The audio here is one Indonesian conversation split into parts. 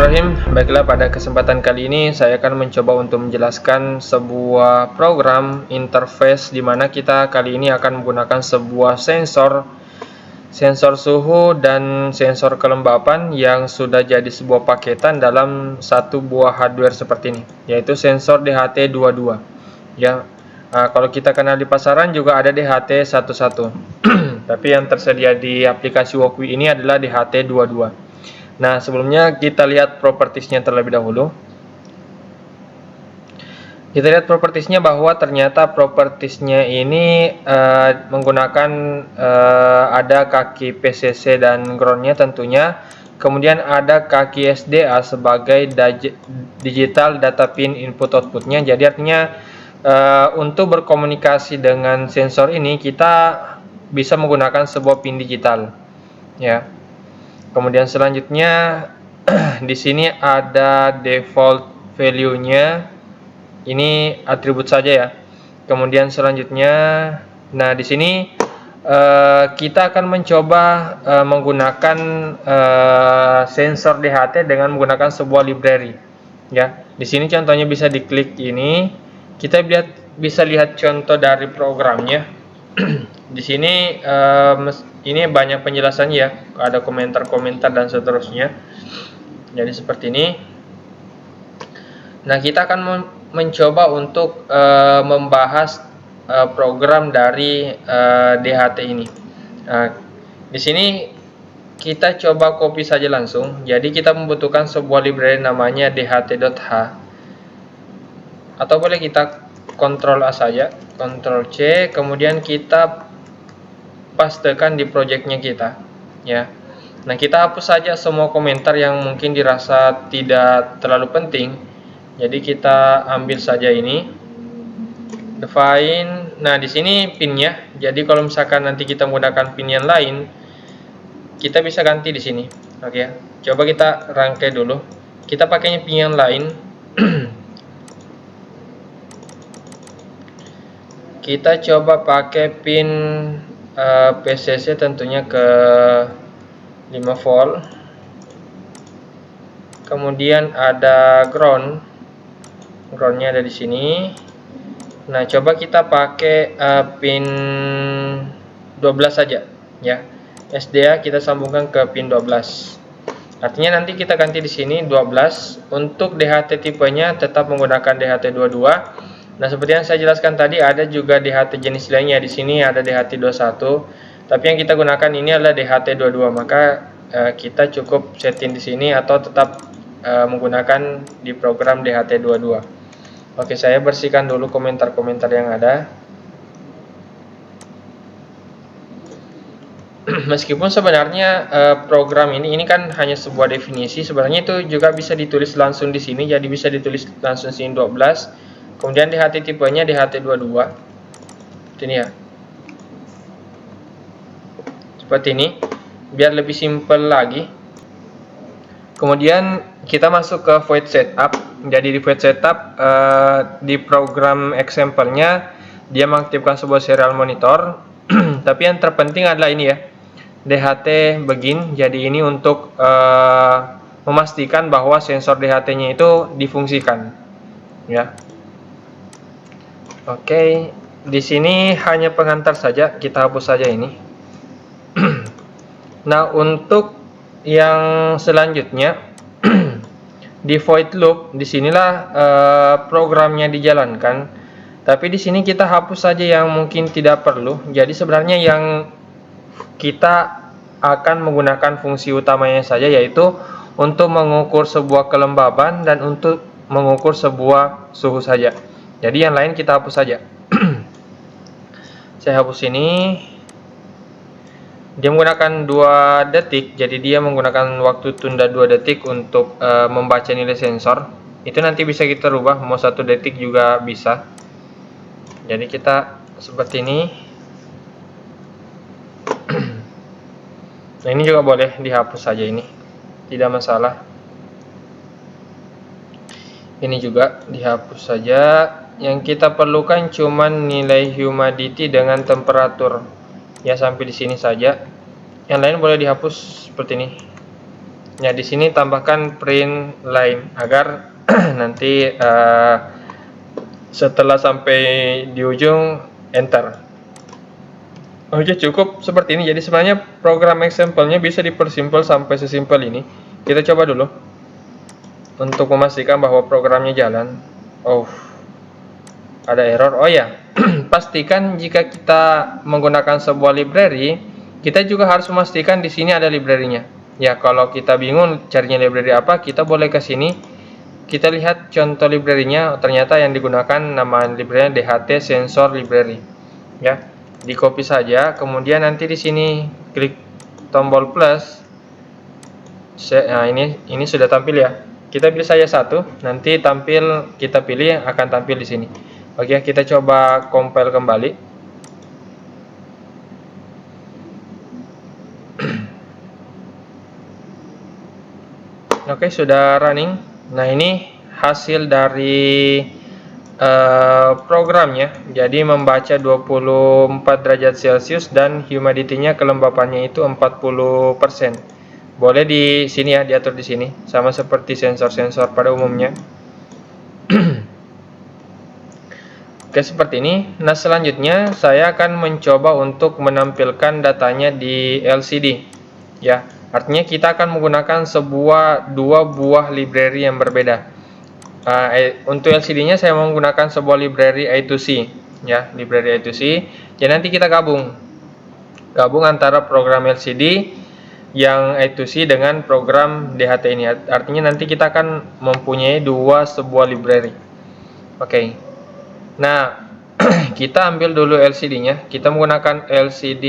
Bismillahirrahmanirrahim. Baiklah, pada kesempatan kali ini saya akan mencoba untuk menjelaskan sebuah program interface di mana kita kali ini akan menggunakan sebuah sensor suhu dan sensor kelembapan yang sudah jadi sebuah paketan dalam satu buah hardware seperti ini, yaitu sensor DHT22. Ya, kalau kita kenal di pasaran juga ada DHT11. Tapi yang tersedia di aplikasi Wokwi ini adalah DHT22. Nah, sebelumnya kita lihat propertiesnya terlebih dahulu. Kita lihat propertiesnya bahwa ternyata propertiesnya ini menggunakan ada kaki PCC dan groundnya tentunya. Kemudian ada kaki SDA sebagai digital data pin input outputnya. Jadi artinya untuk berkomunikasi dengan sensor ini kita bisa menggunakan sebuah pin digital, ya. Kemudian selanjutnya di sini ada default value-nya. Ini atribut saja ya. Kemudian selanjutnya, nah di sini kita akan mencoba menggunakan sensor DHT dengan menggunakan sebuah library. Ya, di sini contohnya bisa diklik ini. Kita bisa lihat contoh dari programnya. Di sini ini banyak penjelasannya ya, ada komentar-komentar dan seterusnya. Jadi seperti ini. Nah, kita akan mencoba untuk membahas program dari DHT ini. Nah, di sini kita coba copy saja langsung. Jadi kita membutuhkan sebuah library namanya dht.h, atau boleh kita Ctrl A saja, Ctrl C, kemudian kita pastekan di projectnya kita, ya. Nah, kita hapus saja semua komentar yang mungkin dirasa tidak terlalu penting. Jadi kita ambil saja ini, define. Nah, di sini pinnya. Jadi kalau misalkan nanti kita menggunakan pin yang lain, kita bisa ganti di sini. Oke ya. Coba kita rangkai dulu. Kita pakainya pin yang lain. Kita coba pakai pin PCC tentunya ke 5 volt. Kemudian ada groundnya ada di sini. Nah, coba kita pakai pin 12 saja ya. SDA kita sambungkan ke pin 12. Artinya nanti kita ganti di sini 12. Untuk DHT tipenya tetap menggunakan DHT22. Nah, seperti yang saya jelaskan tadi, ada juga DHT jenis lainnya. Di sini ada DHT21, tapi yang kita gunakan ini adalah DHT22. Maka kita cukup setting di sini atau tetap menggunakan di program DHT22. Oke, saya bersihkan dulu komentar-komentar yang ada. Meskipun sebenarnya program ini kan hanya sebuah definisi, sebenarnya itu juga bisa ditulis langsung di sini. Jadi bisa ditulis langsung di sini 12. Kemudian DHT tipenya DHT22. Ini ya. Seperti ini. Biar lebih simple lagi. Kemudian kita masuk ke void setup. Jadi di void setup di program example-nya dia mengaktifkan sebuah serial monitor. Tapi yang terpenting adalah ini ya. DHT begin. Jadi ini untuk memastikan bahwa sensor DHT-nya itu difungsikan. Ya. Oke, di sini hanya pengantar saja, kita hapus saja ini. Nah, untuk yang selanjutnya di void loop, disinilah programnya dijalankan. Tapi di sini kita hapus saja yang mungkin tidak perlu. Jadi sebenarnya yang kita akan menggunakan fungsi utamanya saja, yaitu untuk mengukur sebuah kelembaban dan untuk mengukur sebuah suhu saja. Jadi yang lain kita hapus saja. Saya hapus ini. Dia menggunakan 2 detik, jadi dia menggunakan waktu tunda 2 detik untuk membaca nilai sensor. Itu nanti bisa kita rubah, mau 1 detik juga bisa. Jadi kita seperti ini. Nah, ini juga boleh dihapus saja ini, tidak masalah. Ini juga dihapus saja. Yang kita perlukan cuman nilai humidity dengan temperatur. Ya, sampai di sini saja. Yang lain boleh dihapus seperti ini. Ya, di sini tambahkan print line agar nanti setelah sampai di ujung enter. Oke, cukup seperti ini. Jadi sebenarnya program example-nya bisa dipersimpel sampai sesimpel ini. Kita coba dulu untuk memastikan bahwa programnya jalan. Oh, ada error. Oh ya, pastikan jika kita menggunakan sebuah library, kita juga harus memastikan di sini ada library-nya. Ya, kalau kita bingung carinya library apa, kita boleh ke sini. Kita lihat contoh library-nya. Ternyata yang digunakan nama library-nya DHT Sensor Library. Ya, di copy saja. Kemudian nanti di sini klik tombol plus. Nah, ini sudah tampil ya. Kita pilih saja satu. Nanti tampil, kita pilih akan tampil di sini. Oke, kita coba compile kembali. Oke, sudah running. Nah, ini hasil dari programnya. Jadi membaca 24 derajat Celcius dan humidity-nya kelembapannya itu 40%. Boleh di sini ya, diatur di sini, sama seperti sensor-sensor pada umumnya. Oke, seperti ini. Nah, selanjutnya saya akan mencoba untuk menampilkan datanya di LCD. Ya, artinya kita akan menggunakan dua buah library yang berbeda. Untuk LCD-nya saya menggunakan sebuah library I2C, ya, library I2C. Jadi nanti kita gabung antara program LCD yang I2C dengan program DHT ini. Artinya nanti kita akan mempunyai sebuah library. Oke. Nah, kita ambil dulu LCD-nya. Kita menggunakan LCD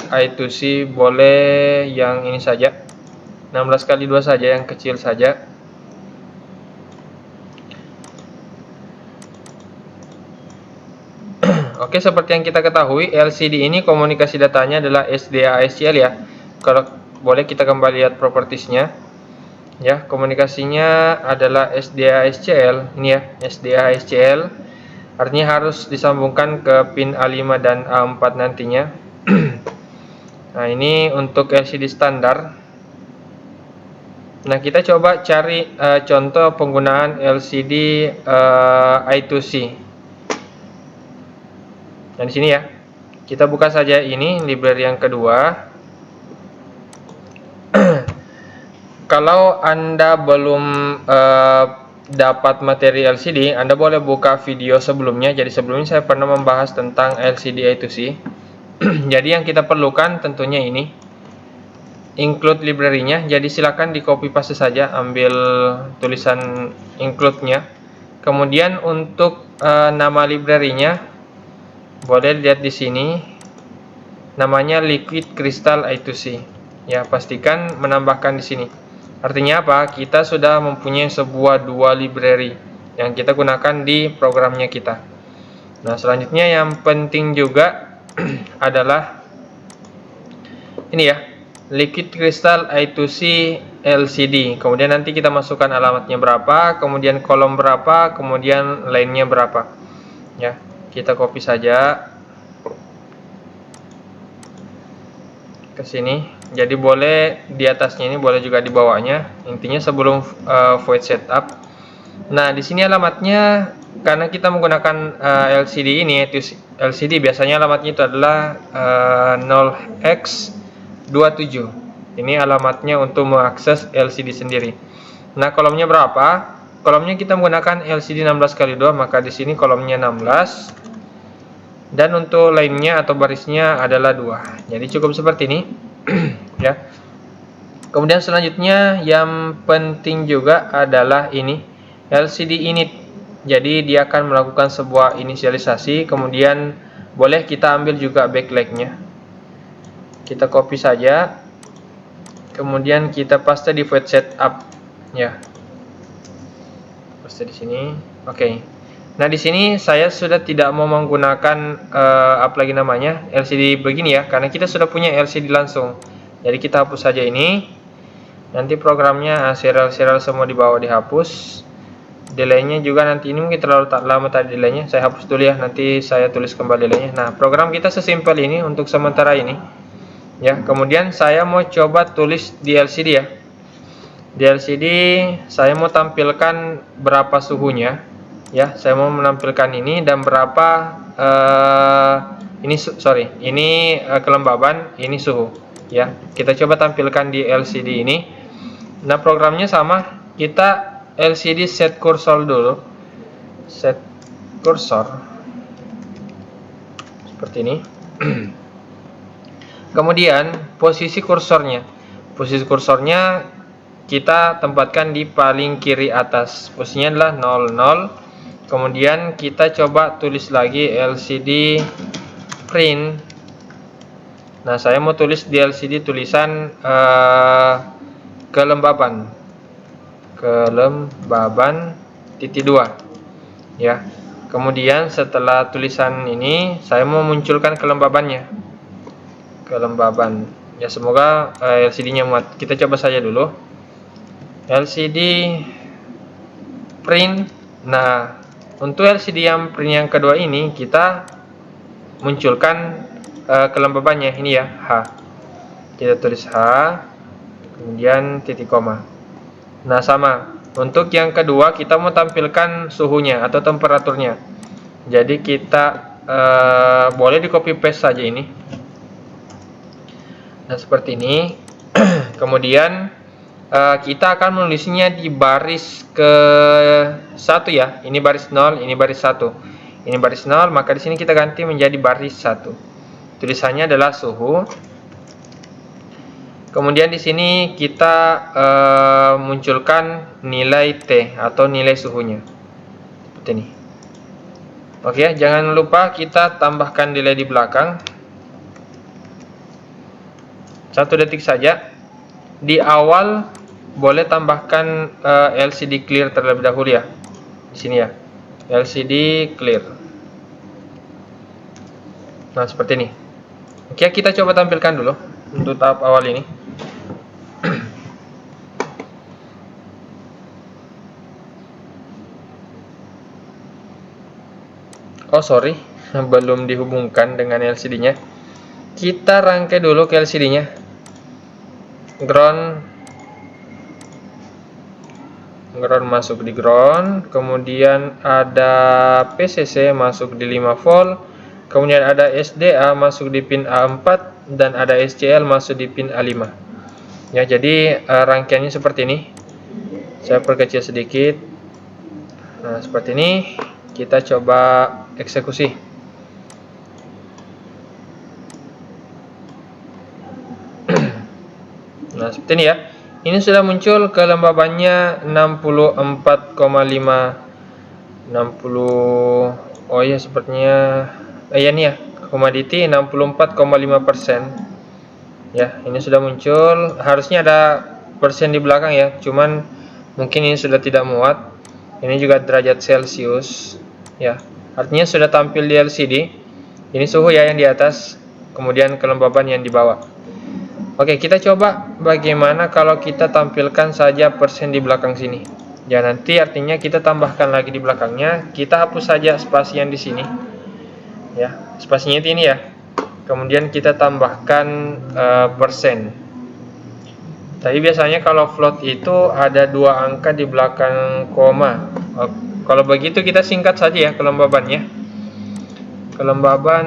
I2C, boleh yang ini saja, 16x2 saja, yang kecil saja. Oke, seperti yang kita ketahui, LCD ini komunikasi datanya adalah SDA/SCL ya. Kalau boleh kita kembali lihat propertiesnya. Ya, komunikasinya adalah SDA/SCL. Ini ya, SDA/SCL. Artinya harus disambungkan ke pin A5 dan A4 nantinya. Nah, ini untuk LCD standar. Nah, kita coba cari contoh penggunaan LCD I2C. Nah, di sini ya, kita buka saja ini library yang kedua. Kalau Anda belum dapat materi LCD, Anda boleh buka video sebelumnya. Jadi sebelumnya saya pernah membahas tentang LCD I2C. Jadi yang kita perlukan tentunya ini, include library-nya. Jadi silakan di copy paste saja, ambil tulisan include-nya. Kemudian untuk nama library-nya, boleh lihat di sini, namanya Liquid Crystal I2C. Ya, pastikan menambahkan di sini. Artinya apa? Kita sudah mempunyai dua library yang kita gunakan di programnya kita. Nah, selanjutnya yang penting juga adalah ini ya, Liquid Crystal I2C LCD. Kemudian nanti kita masukkan alamatnya berapa, kemudian kolom berapa, kemudian lainnya berapa. Ya, kita copy saja ke sini. Jadi boleh di atasnya ini, boleh juga di bawahnya. Intinya sebelum void setup. Nah, di sini alamatnya, karena kita menggunakan LCD ini, yaitu LCD, biasanya alamatnya itu adalah 0x27. Ini alamatnya untuk mengakses LCD sendiri. Nah, kolomnya berapa? Kolomnya kita menggunakan LCD 16x2, maka di sini kolomnya 16. Dan untuk lainnya atau barisnya adalah 2. Jadi cukup seperti ini. Ya. Kemudian selanjutnya yang penting juga adalah ini, LCD init. Jadi dia akan melakukan sebuah inisialisasi. Kemudian boleh kita ambil juga backlight-nya. Kita copy saja. Kemudian kita paste di void setup. Ya. Paste di sini. Oke. Nah, di sini saya sudah tidak mau menggunakan apa lagi namanya, LCD begini ya, karena kita sudah punya LCD langsung. Jadi kita hapus saja ini. Nanti programnya serial-serial semua di bawah dihapus. Delay-nya juga nanti, ini mungkin terlalu lama tadi delay-nya. Saya hapus dulu ya, nanti saya tulis kembali delay-nya. Nah, program kita sesimpel ini untuk sementara ini. Ya, kemudian saya mau coba tulis di LCD ya. Di LCD saya mau tampilkan berapa suhunya, ya. Saya mau menampilkan ini dan berapa ini kelembaban, ini suhu, ya. Kita coba tampilkan di LCD ini. Nah, programnya sama. Kita LCD set cursor dulu. Set cursor seperti ini. Kemudian posisi kursornya kita tempatkan di paling kiri atas. Posisinya adalah 00. Kemudian kita coba tulis lagi LCD print. Nah, saya mau tulis di LCD tulisan kelembaban titik 2, ya. Kemudian setelah tulisan ini saya mau munculkan kelembaban, ya. Semoga LCD-nya muat. Kita coba saja dulu LCD print. Nah, untuk LCD yang print yang kedua ini kita munculkan kelembabannya ini, ya, H. Kita tulis H, kemudian titik koma. Nah, sama untuk yang kedua kita mau tampilkan suhunya atau temperaturnya. Jadi kita boleh di copy paste saja ini. Nah, seperti ini. Kemudian kita akan menulisnya di baris ke 1, ya. Ini baris 0, ini baris 1. Ini baris 0, maka di sini kita ganti menjadi baris 1. Tulisannya adalah suhu. Kemudian di sini kita munculkan nilai T atau nilai suhunya. Seperti ini. Oke, jangan lupa kita tambahkan delay di belakang. 1 detik saja. Di awal boleh tambahkan LCD clear terlebih dahulu, ya. Di sini, ya. LCD clear. Nah, seperti ini. Oke, kita coba tampilkan dulu untuk tahap awal ini. Oh, sorry, belum dihubungkan dengan LCD-nya. Kita rangkai dulu ke LCD-nya. Ground masuk di ground, kemudian ada PCC masuk di 5 volt, kemudian ada SDA masuk di pin A4 dan ada SCL masuk di pin A5. Ya, jadi rangkaiannya seperti ini. Saya perkecil sedikit. Nah, seperti ini. Kita coba eksekusi. Nah, seperti ini, ya. Ini sudah muncul kelembabannya 64,5 60. Oh ya, sepertinya ya, nih, ya, commodity 64,5%. Ya, ini sudah muncul. Harusnya ada persen di belakang, ya. Cuman mungkin ini sudah tidak muat. Ini juga derajat Celcius, ya. Artinya sudah tampil di LCD. Ini suhu, ya, yang di atas, kemudian kelembaban yang di bawah. Oke, kita coba bagaimana kalau kita tampilkan saja persen di belakang sini. Ya, nanti artinya kita tambahkan lagi di belakangnya. Kita hapus saja spasi yang di sini. Ya, spasinya itu ini, ya. Kemudian kita tambahkan persen. Tapi biasanya kalau float itu ada 2 angka di belakang koma. Kalau begitu kita singkat saja, ya, kelembabannya. Kelembaban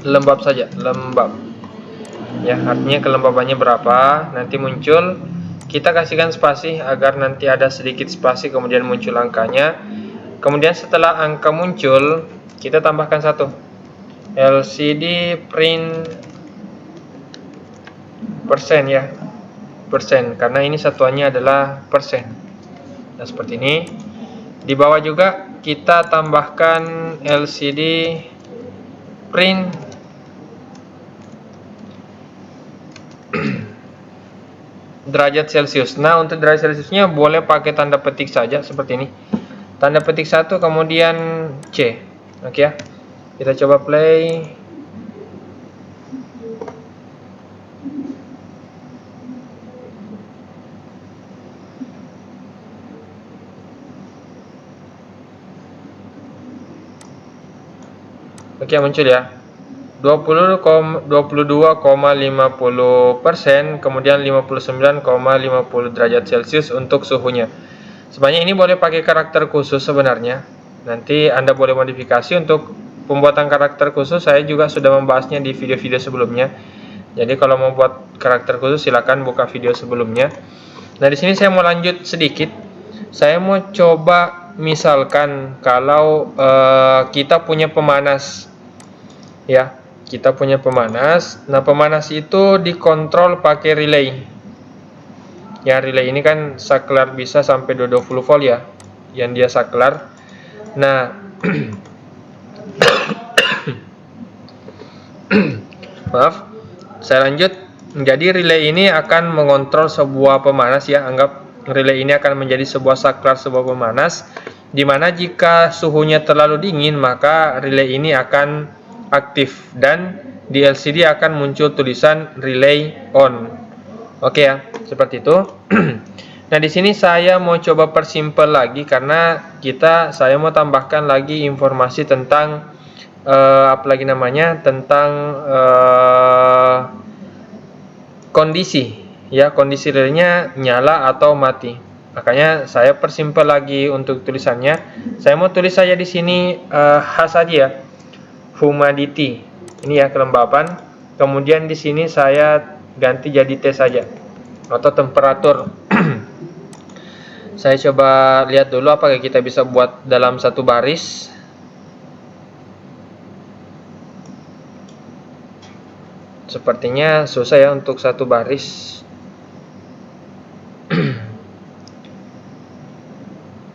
lembab saja, lembab. Ya, artinya kelembabannya berapa, nanti muncul. Kita kasihkan spasi agar nanti ada sedikit spasi kemudian muncul angkanya. Kemudian setelah angka muncul, kita tambahkan 1. LCD print persen, ya. Persen, karena ini satuannya adalah persen. Nah, seperti ini. Di bawah juga kita tambahkan LCD print derajat Celcius. Nah, untuk derajat Celciusnya boleh pakai tanda petik saja seperti ini. Tanda petik 1 kemudian C. Oke, ya. Kita coba play. Oke, muncul, ya. 22,50%, kemudian 59,50 derajat Celcius untuk suhunya. Sebenarnya ini boleh pakai karakter khusus sebenarnya. Nanti Anda boleh modifikasi untuk pembuatan karakter khusus. Saya juga sudah membahasnya di video-video sebelumnya. Jadi kalau mau buat karakter khusus silakan buka video sebelumnya. Nah, di sini saya mau lanjut sedikit. Saya mau coba misalkan kalau kita punya pemanas, ya, kita punya pemanas. Nah, pemanas itu dikontrol pakai relay. Ya, relay ini kan saklar bisa sampai 20 volt ya, yang dia saklar. Nah, maaf, saya lanjut. Jadi relay ini akan mengontrol sebuah pemanas ya. Anggap relay ini akan menjadi sebuah saklar, sebuah pemanas, dimana jika suhunya terlalu dingin maka relay ini akan aktif dan di LCD akan muncul tulisan relay on. Oke ya, seperti itu. Nah, di sini saya mau coba persimpel lagi karena saya mau tambahkan lagi informasi tentang apalagi namanya, tentang kondisi ya, kondisi relaynya nyala atau mati. Makanya saya persimpel lagi untuk tulisannya. Saya mau tulis saja di sini H saja ya, humidity ini ya, kelembapan. Kemudian di sini saya ganti jadi T saja atau temperatur. Saya coba lihat dulu apakah kita bisa buat dalam satu baris. Sepertinya susah ya untuk satu baris.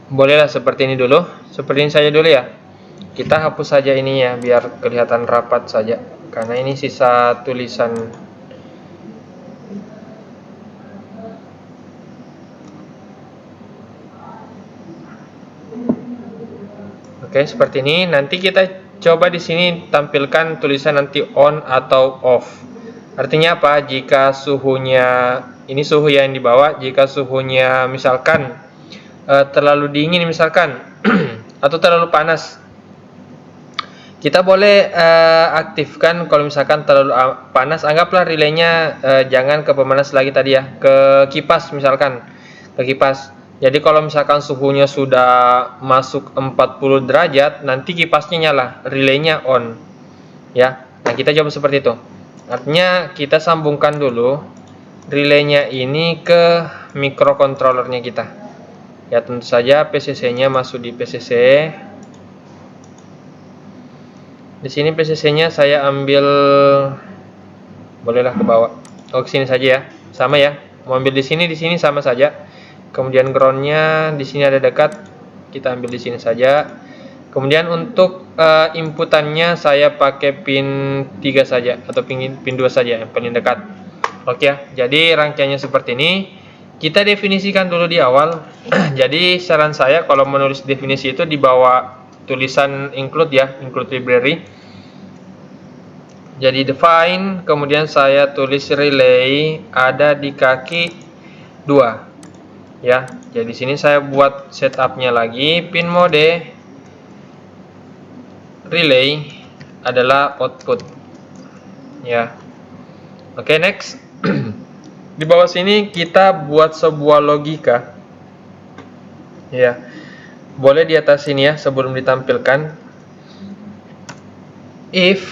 Bolehlah seperti ini dulu. Seperti ini saja dulu ya. Kita hapus saja ini ya, biar kelihatan rapat saja. Karena ini sisa tulisan. Oke, seperti ini. Nanti kita coba di sini tampilkan tulisan nanti on atau off. Artinya apa? Jika suhunya, ini suhu yang dibawa, jika suhunya misalkan terlalu dingin misalkan atau terlalu panas, kita boleh aktifkan. Kalau misalkan terlalu panas, anggaplah relaynya jangan ke pemanas lagi tadi ya, ke kipas misalkan, ke kipas. Jadi kalau misalkan suhunya sudah masuk 40 derajat, nanti kipasnya nyala, relaynya on ya. Nah, kita coba seperti itu. Artinya kita sambungkan dulu relaynya ini ke microcontrollernya kita. Ya, tentu saja PCC-nya masuk di PCC. Di sini PCC-nya saya ambil, bolehlah ke bawah. Oh, ke sini saja ya. Sama ya. Mau ambil di sini sama saja. Kemudian ground-nya di sini ada dekat. Kita ambil di sini saja. Kemudian untuk inputannya saya pakai pin 3 saja atau pin 2 saja yang paling dekat. Oke ya. Jadi rangkaiannya seperti ini. Kita definisikan dulu di awal. Jadi saran saya kalau menulis definisi itu di bawah tulisan include ya, include library. Jadi define, kemudian saya tulis relay ada di kaki 2. Ya, jadi sini saya buat setupnya lagi. Pin mode relay adalah output. Ya. Oke, next. Di bawah sini kita buat sebuah logika. Ya. Boleh di atas sini ya sebelum ditampilkan. If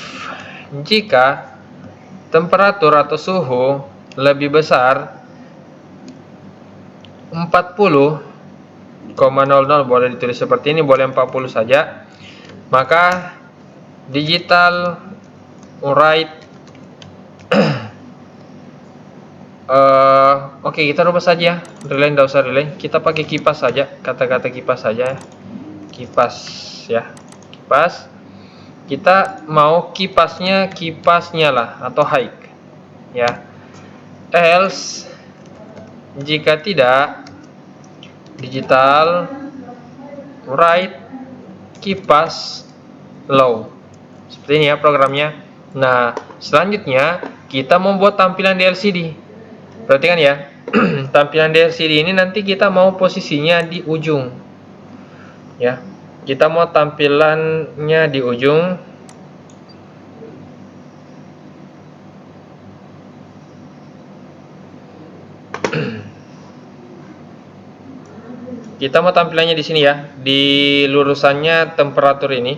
jika temperatur atau suhu lebih besar 40,00, boleh ditulis seperti ini, boleh 40 saja, maka digital write oke, kita rubah saja relay, tidak usah relay, kita pakai kipas saja, kata-kata kipas saja, kipas ya, kipas. Kita mau kipasnya kipas nyala atau high ya. Else jika tidak, digital write kipas low. Seperti ini ya programnya. Nah, selanjutnya kita membuat tampilan di LCD. Perhatikan ya. Tampilan di LCD ini nanti kita mau posisinya di ujung. Ya. Kita mau tampilannya di ujung. kita mau tampilannya di sini ya, di lurusannya temperatur ini.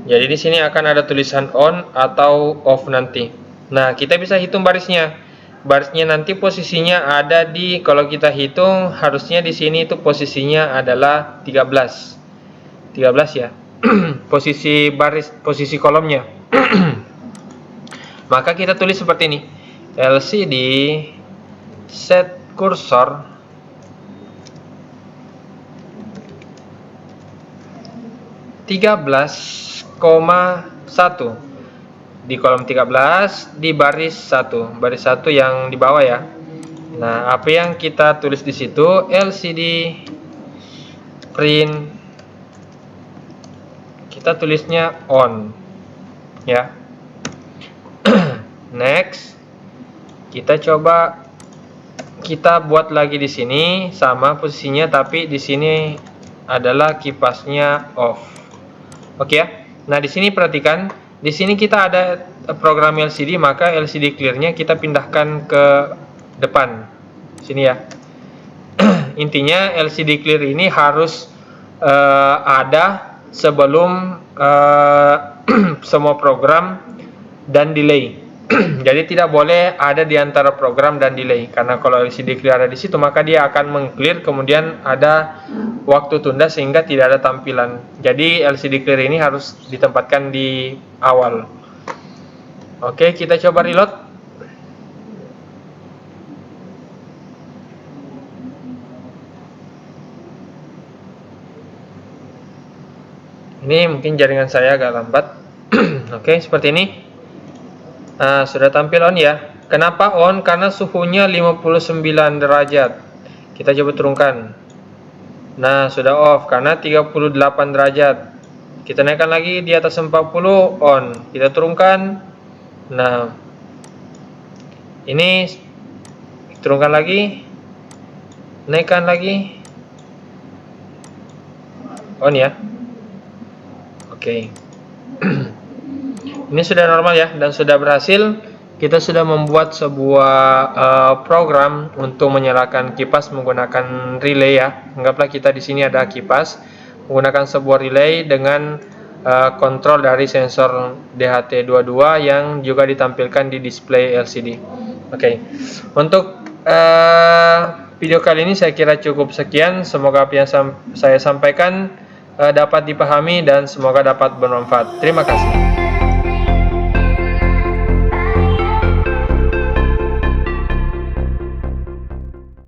Jadi di sini akan ada tulisan on atau off nanti. Nah, kita bisa hitung barisnya. Barisnya nanti posisinya ada di, kalau kita hitung harusnya di sini itu posisinya adalah 13. 13 ya. Posisi baris, posisi kolomnya. Maka kita tulis seperti ini. LCD set cursor (13,1) di kolom 13 di baris 1 yang di bawah ya. Nah, apa yang kita tulis di situ? LCD print, kita tulisnya on ya. Next, kita coba kita buat lagi di sini sama posisinya, tapi di sini adalah kipasnya off. Oke ya. Nah, di sini perhatikan, di sini kita ada program LCD, maka LCD clear-nya kita pindahkan ke depan. Sini ya. Intinya LCD clear ini harus ada sebelum semua program dan delay. Jadi tidak boleh ada di antara program dan delay, karena kalau LCD clear ada di situ maka dia akan meng-clear, kemudian ada waktu tunda sehingga tidak ada tampilan. Jadi LCD clear ini harus ditempatkan di awal. Oke, kita coba reload. Ini mungkin jaringan saya agak lambat. Oke, seperti ini. Nah, sudah tampil on ya. Kenapa on? Karena suhunya 59 derajat. Kita coba turunkan. Nah, sudah off karena 38 derajat. Kita naikkan lagi di atas 40, on. Kita turunkan. Nah, ini turunkan lagi. Naikkan lagi. On ya. Oke. Ini sudah normal ya, dan sudah berhasil. Kita sudah membuat sebuah program untuk menyalakan kipas menggunakan relay ya. Anggaplah kita di sini ada kipas menggunakan sebuah relay dengan kontrol dari sensor DHT22 yang juga ditampilkan di display LCD. Oke. Untuk video kali ini saya kira cukup sekian. Semoga apa yang saya sampaikan dapat dipahami dan semoga dapat bermanfaat. Terima kasih.